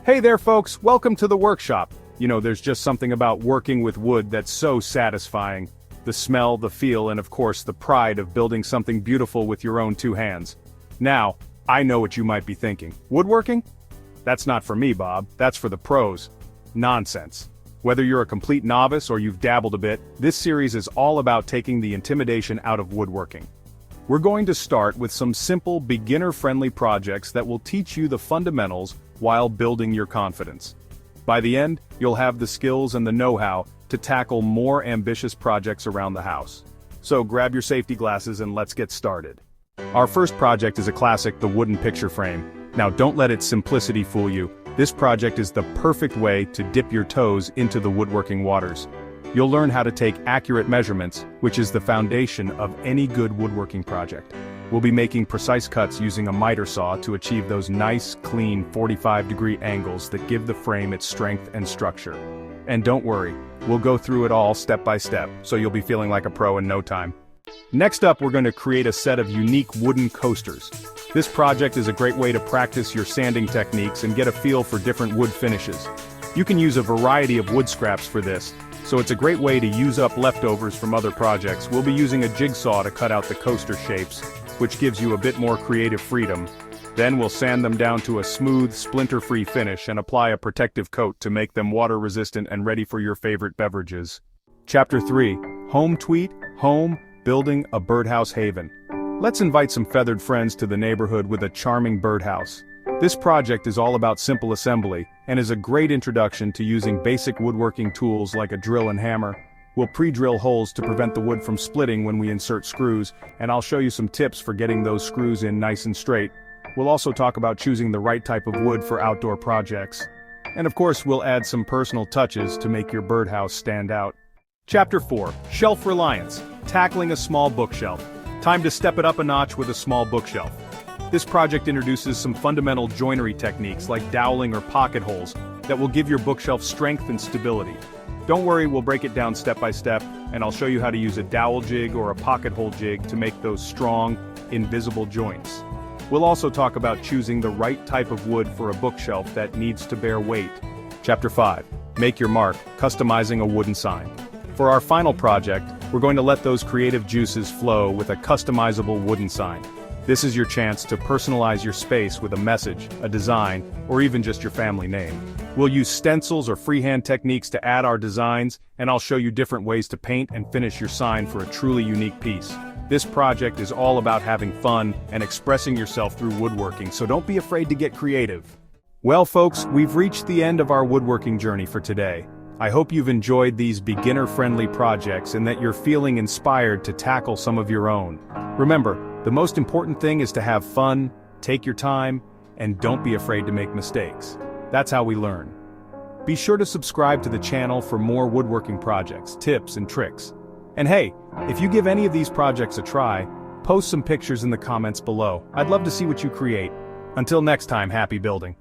Hey there folks, welcome to the workshop. There's just something about working with wood that's so satisfying. The smell, the feel, and of course the pride of building something beautiful with your own two hands. Now, I know what you might be thinking. Woodworking? That's not for me, Bob, that's for the pros. Nonsense. Whether you're a complete novice or you've dabbled a bit, this series is all about taking the intimidation out of woodworking. We're going to start with some simple, beginner-friendly projects that will teach you the fundamentals while building your confidence. By the end, you'll have the skills and the know-how to tackle more ambitious projects around the house. So grab your safety glasses and let's get started. Our first project is a classic, the wooden picture frame. Now don't let its simplicity fool you. This project is the perfect way to dip your toes into the woodworking waters. You'll learn how to take accurate measurements, which is the foundation of any good woodworking project. We'll be making precise cuts using a miter saw to achieve those nice, clean 45-degree angles that give the frame its strength and structure. And don't worry, we'll go through it all step by step, so you'll be feeling like a pro in no time. Next up, we're going to create a set of unique wooden coasters. This project is a great way to practice your sanding techniques and get a feel for different wood finishes. You can use a variety of wood scraps for this, so it's a great way to use up leftovers from other projects. We'll be using a jigsaw to cut out the coaster shapes, which gives you a bit more creative freedom. Then we'll sand them down to a smooth, splinter-free finish and apply a protective coat to make them water-resistant and ready for your favorite beverages. Chapter 3. Home Tweet, Home, Building a Birdhouse Haven. Let's invite some feathered friends to the neighborhood with a charming birdhouse. This project is all about simple assembly, and is a great introduction to using basic woodworking tools like a drill and hammer. We'll pre-drill holes to prevent the wood from splitting when we insert screws, and I'll show you some tips for getting those screws in nice and straight. We'll also talk about choosing the right type of wood for outdoor projects. And of course, we'll add some personal touches to make your birdhouse stand out. Chapter 4. Shelf Reliance, Tackling a Small Bookshelf. Time to step it up a notch with a small bookshelf. This project introduces some fundamental joinery techniques like doweling or pocket holes that will give your bookshelf strength and stability. Don't worry, we'll break it down step by step, and I'll show you how to use a dowel jig or a pocket hole jig to make those strong, invisible joints. We'll also talk about choosing the right type of wood for a bookshelf that needs to bear weight. Chapter 5. Make Your Mark, Customizing a Wooden Sign. For our final project, we're going to let those creative juices flow with a customizable wooden sign. This is your chance to personalize your space with a message, a design, or even just your family name. We'll use stencils or freehand techniques to add our designs, and I'll show you different ways to paint and finish your sign for a truly unique piece. This project is all about having fun and expressing yourself through woodworking, so don't be afraid to get creative. Well folks, we've reached the end of our woodworking journey for today. I hope you've enjoyed these beginner-friendly projects and that you're feeling inspired to tackle some of your own. Remember, the most important thing is to have fun, take your time, and don't be afraid to make mistakes. That's how we learn. Be sure to subscribe to the channel for more woodworking projects, tips, and tricks. And hey, if you give any of these projects a try, post some pictures in the comments below. I'd love to see what you create. Until next time, happy building.